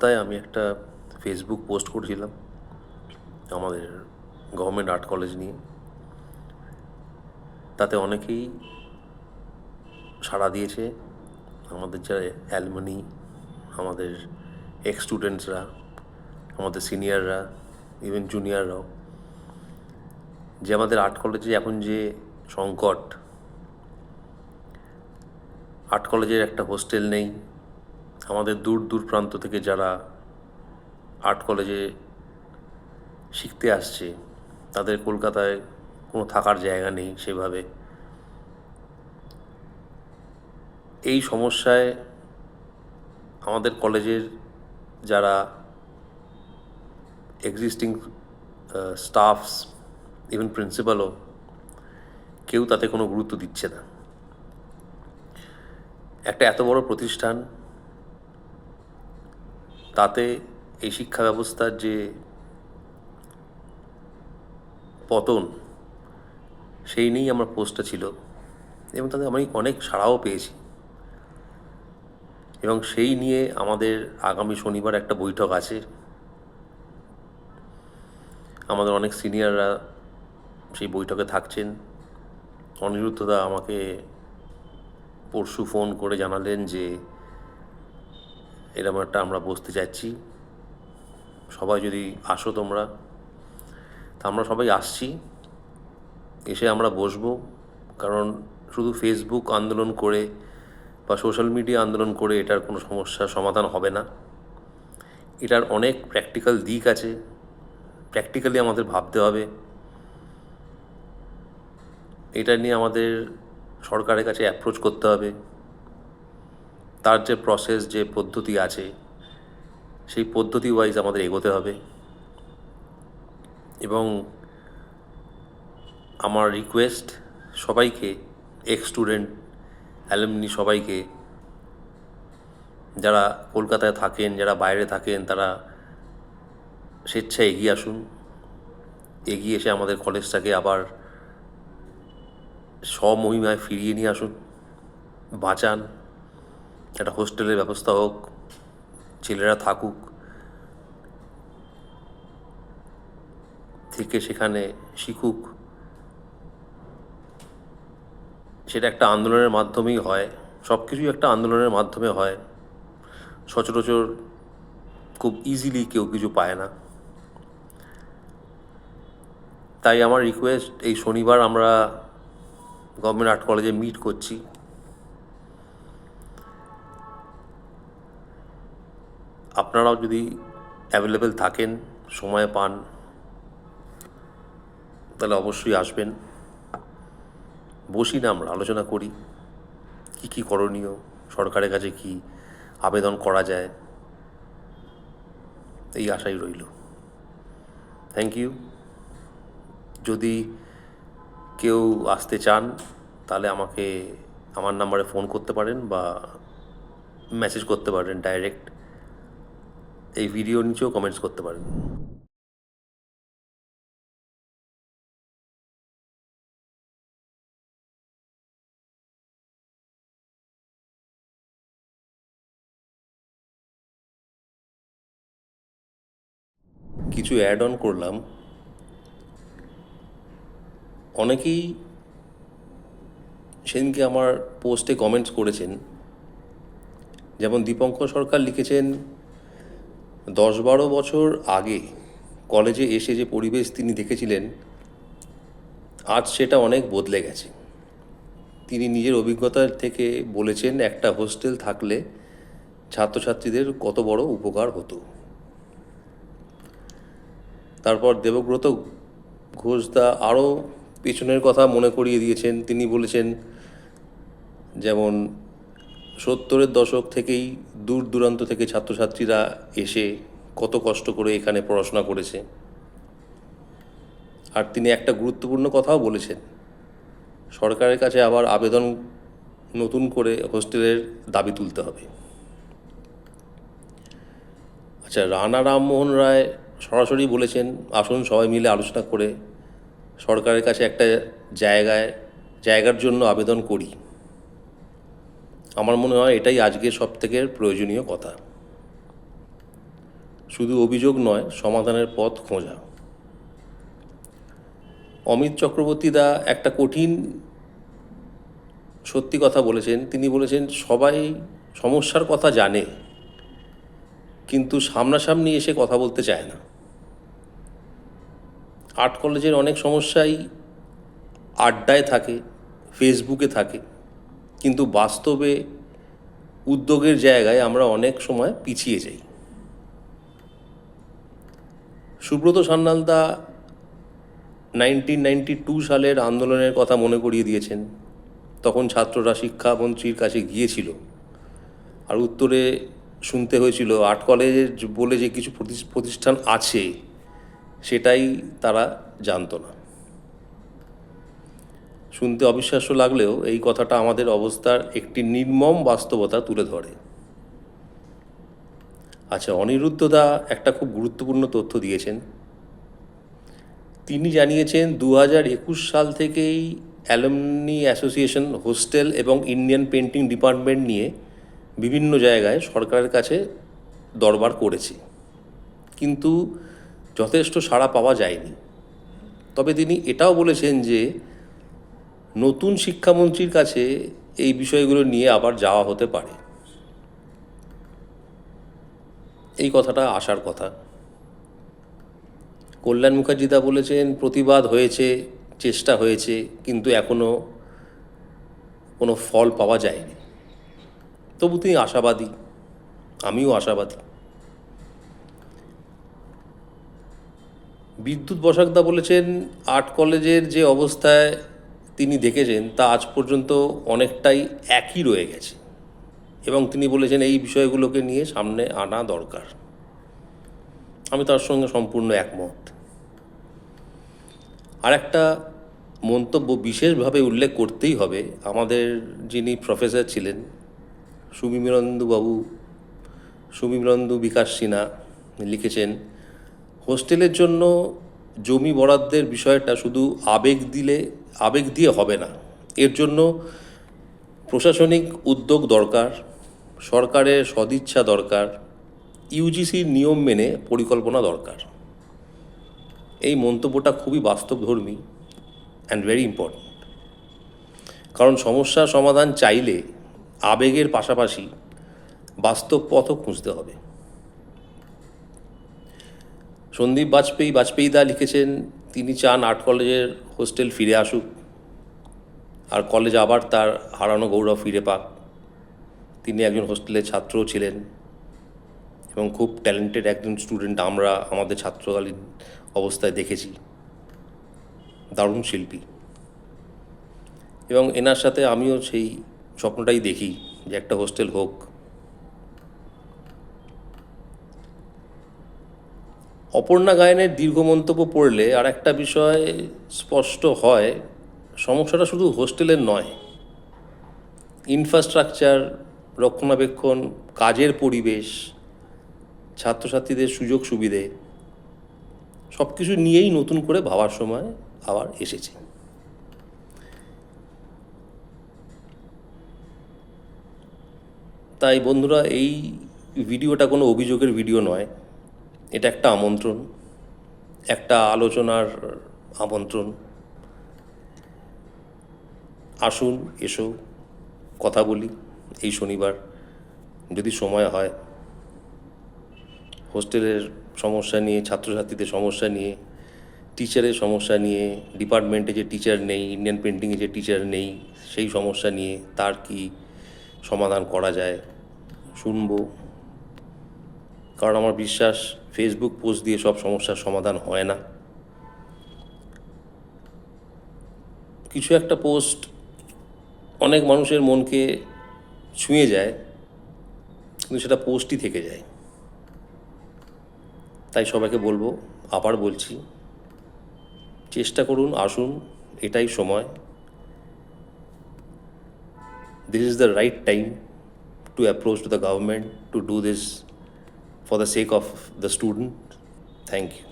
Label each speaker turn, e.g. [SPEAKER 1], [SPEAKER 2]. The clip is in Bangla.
[SPEAKER 1] সপ্তাহে আমি একটা ফেসবুক পোস্ট করেছিলাম আমাদের গভর্নমেন্ট আর্ট কলেজ নিয়ে। তাতে অনেকেই সাড়া দিয়েছে। আমাদের যারা অ্যালুমনি, আমাদের এক্স স্টুডেন্টসরা, আমাদের সিনিয়ররা, ইভেন জুনিয়ররাও, যে আমাদের আর্ট কলেজে এখন যে সংকট, আর্ট কলেজের একটা হোস্টেল নেই। আমাদের দূর দূর প্রান্ত থেকে যারা আর্ট কলেজে শিখতে আসছে তাদের কলকাতায় কোনো থাকার জায়গা নেই সেভাবে। এই সমস্যায় আমাদের কলেজের যারা এক্সিস্টিং স্টাফস, ইভেন প্রিন্সিপালও, কেউ তাতে কোনো গুরুত্ব দিচ্ছে না। একটা এত বড় প্রতিষ্ঠান, তাতে এই শিক্ষা ব্যবস্থার যে পতন, সেই নিয়েই আমার পোস্টটা ছিল এবং তাতে আমি অনেক সাড়াও পেয়েছি। এবং সেই নিয়ে আমাদের আগামী শনিবার একটা বৈঠক আছে। আমাদের অনেক সিনিয়ররা সেই বৈঠকে থাকছেন। অনিরুদ্ধদা আমাকে পরশু ফোন করে জানালেন যে এরকম একটা আমরা বসতে যাচ্ছি, সবাই যদি আসো তোমরা। তা আমরা সবাই আসছি, এসে আমরা বসবো। কারণ শুধু ফেসবুক আন্দোলন করে বা সোশ্যাল মিডিয়া আন্দোলন করে এটার কোনো সমস্যার সমাধান হবে না। এটার অনেক প্র্যাকটিক্যাল দিক আছে, প্র্যাকটিক্যালি আমাদের ভাবতে হবে। এটা নিয়ে আমাদের সরকারের কাছে অ্যাপ্রোচ করতে হবে। তার যে প্রসেস, যে পদ্ধতি আছে, সেই পদ্ধতি ওয়াইজ আমাদের এগোতে হবে। এবং আমার রিকোয়েস্ট সবাইকে, এক্স স্টুডেন্ট, অ্যালুমনি সবাইকে, যারা কলকাতায় থাকেন, যারা বাইরে থাকেন, তারা স্বেচ্ছায় এগিয়ে আসুন। এগিয়ে এসে আমাদের কলেজটাকে আবার স্বমহিমায় ফিরিয়ে নিয়ে আসুন, বাঁচান। একটা হোস্টেলের ব্যবস্থা হোক, ছেলেরা থাকুক, থেকে সেখানে শিখুক। সেটা একটা আন্দোলনের মাধ্যমেই হয়, সব কিছুই একটা আন্দোলনের মাধ্যমে হয়। সচরাচর খুব ইজিলি কেউ কিছু পায় না। তাই আমার রিকোয়েস্ট, এই শনিবার আমরা গভর্নমেন্ট আর্ট কলেজে মিট করছি। আপনারাও যদি অ্যাভেলেবেল থাকেন, সময় পান, তাহলে অবশ্যই আসবেন। বসি না, আমরা আলোচনা করি কি কি করণীয়, সরকারের কাছে কি আবেদন করা যায়। এই আশাই রইল। Thank you. যদি কেউ আসতে চান তাহলে আমাকে আমার নাম্বারে ফোন করতে পারেন বা মেসেজ করতে পারেন ডাইরেক্ট। এই ভিডিও নিচেও কমেন্টস করতে পারেন। কিছু অ্যাড অন করলাম। অনেকেই সেদিনকে আমার পোস্টে কমেন্টস করেছেন। যেমন দীপঙ্কর সরকার লিখেছেন, 10-12 বছর আগে কলেজে এসে যে পরিবেশ তিনি দেখেছিলেন, আজ সেটা অনেক বদলে গেছে। তিনি নিজের অভিজ্ঞতা থেকে বলেছেন একটা হোস্টেল থাকলে ছাত্রছাত্রীদের কত বড় উপকার হতো। তারপর দেবব্রত ঘোষদা আরও পেছনের কথা মনে করিয়ে দিয়েছেন। তিনি বলেছেন, যেমন 70-এর দশক থেকেই দূর দূরান্ত থেকে ছাত্রছাত্রীরা এসে কত কষ্ট করে এখানে পড়াশোনা করেছে। আর তিনি একটা গুরুত্বপূর্ণ কথাও বলেছেন, সরকারের কাছে আবার আবেদন নতুন করে হোস্টেলের দাবি তুলতে হবে। আচ্ছা, রানা রামমোহন রায় সরাসরি বলেছেন, আসুন সবাই মিলে আলোচনা করে সরকারের কাছে একটা জায়গার জন্য আবেদন করি। আমার মনে হয় এটাই আজকের সবথেকে প্রয়োজনীয় কথা। শুধু অভিযোগ নয়, সমাধানের পথ খোঁজা। অমিত চক্রবর্তী দা একটা কঠিন সত্যি কথা বলেছেন। তিনি বলেছেন সবাই সমস্যার কথা জানে, কিন্তু সামনাসামনি এসে কথা বলতে চায় না। আর্ট কলেজের অনেক সমস্যাই আড্ডায় থাকে, ফেসবুকে থাকে, কিন্তু বাস্তবে উদ্যোগের জায়গায় আমরা অনেক সময় পিছিয়ে যাই। সুব্রত সান্যালদা 1992 সালের আন্দোলনের কথা মনে করিয়ে দিয়েছেন। তখন ছাত্ররা শিক্ষামন্ত্রীর কাছে গিয়েছিল, আর উত্তরে শুনতে হয়েছিল আর্ট কলেজ বলে যে কিছু প্রতিষ্ঠান আছে সেটাই তারা জানতো না। শুনতে অবিশ্বাস্য লাগলেও এই কথাটা আমাদের অবস্থার একটি নির্মম বাস্তবতা তুলে ধরে। আচ্ছা, অনিরুদ্ধ দা একটা খুব গুরুত্বপূর্ণ তথ্য দিয়েছেন। তিনি জানিয়েছেন 2021 সাল থেকেই অ্যালুমনি অ্যাসোসিয়েশন হোস্টেল এবং ইন্ডিয়ান পেন্টিং ডিপার্টমেন্ট নিয়ে বিভিন্ন জায়গায় সরকারের কাছে দরবার করেছে, কিন্তু যথেষ্ট সাড়া পাওয়া যায়নি। তবে তিনি এটাও বলেছেন যে নতুন শিক্ষামন্ত্রীর কাছে এই বিষয়গুলো নিয়ে আবার যাওয়া হতে পারে। এই কথাটা আসার কথা। কল্যাণ মুখার্জিদা বলেছেন প্রতিবাদ হয়েছে, চেষ্টা হয়েছে, কিন্তু এখনও কোনো ফল পাওয়া যায়নি। তবু তিনি আশাবাদী, আমিও আশাবাদী। বিদ্যুৎ বসাকদা বলেছেন আর্ট কলেজের যে অবস্থায় তিনি দেখেছেন তা আজ পর্যন্ত অনেকটাই একই রয়ে গেছে, এবং তিনি বলেছেন এই বিষয়গুলোকে নিয়ে সামনে আনা দরকার। আমি তার সঙ্গে সম্পূর্ণ একমত। আর একটা মন্তব্য বিশেষভাবে উল্লেখ করতেই হবে। আমাদের যিনি প্রফেসর ছিলেন সুমিমরন্দু বিকাশ সিনহা লিখেছেন, হোস্টেলের জন্য জমি বরাদ্দের বিষয়টা শুধু আবেগ দিয়ে হবে না, এর জন্য প্রশাসনিক উদ্যোগ দরকার, সরকারের সদিচ্ছা দরকার, ইউজিসির নিয়ম মেনে পরিকল্পনা দরকার। এই মন্তব্যটা খুবই বাস্তবধর্মী অ্যান্ড ভেরি ইম্পর্ট্যান্ট, কারণ সমস্যার সমাধান চাইলে আবেগের পাশাপাশি বাস্তব পথও খুঁজতে হবে। সন্দীপ বাজপেয়ী দা লিখেছেন তিনি চান আর্ট কলেজের হোস্টেল ফিরে আসুক, আর কলেজ আবার তার হারানো গৌরব ফিরে পাক। তিনি একজন হোস্টেলের ছাত্রও ছিলেন এবং খুব ট্যালেন্টেড একজন স্টুডেন্ট। আমরা আমাদের ছাত্রকালীন অবস্থায় দেখেছি, দারুণ শিল্পী। এবং এনার সাথে আমিও সেই স্বপ্নটাই দেখি যে একটা হোস্টেল হোক। অপর্ণা গায়নের দীর্ঘ মন্তব্য পড়লে আর একটা বিষয় স্পষ্ট হয়, সমস্যাটা শুধু হোস্টেলের নয়, ইনফ্রাস্ট্রাকচার, রক্ষণাবেক্ষণ, কাজের পরিবেশ, ছাত্রছাত্রীদের সুযোগ সুবিধে সব কিছু নিয়েই নতুন করে ভাবার সময় আবার এসেছে। তাই বন্ধুরা, এই ভিডিওটা কোনো অভিযোগের ভিডিও নয়, এটা একটা আমন্ত্রণ, একটা আলোচনার আমন্ত্রণ। আসুন, এসো, কথা বলি এই শনিবার যদি সময় হয়। হোস্টেলের সমস্যা নিয়ে, ছাত্রছাত্রীদের সমস্যা নিয়ে, টিচারের সমস্যা নিয়ে, ডিপার্টমেন্টে যে টিচার নেই, ইন্ডিয়ান পেন্টিংয়ে যে টিচার নেই সেই সমস্যা নিয়ে তার কি সমাধান করা যায় শুনবো। কারণ আমার বিশ্বাস ফেসবুক পোস্ট দিয়ে সব সমস্যার সমাধান হয় না। কিছু একটা পোস্ট অনেক মানুষের মনকে ছুঁয়ে যায়, কিন্তু সেটা পোস্টই থেকে যায়। তাই সবাইকে বলবো, আবার বলছি, চেষ্টা করুন, আসুন, এটাই সময়। This is the right time to approach to the government to do this for the sake of the student. Thank you.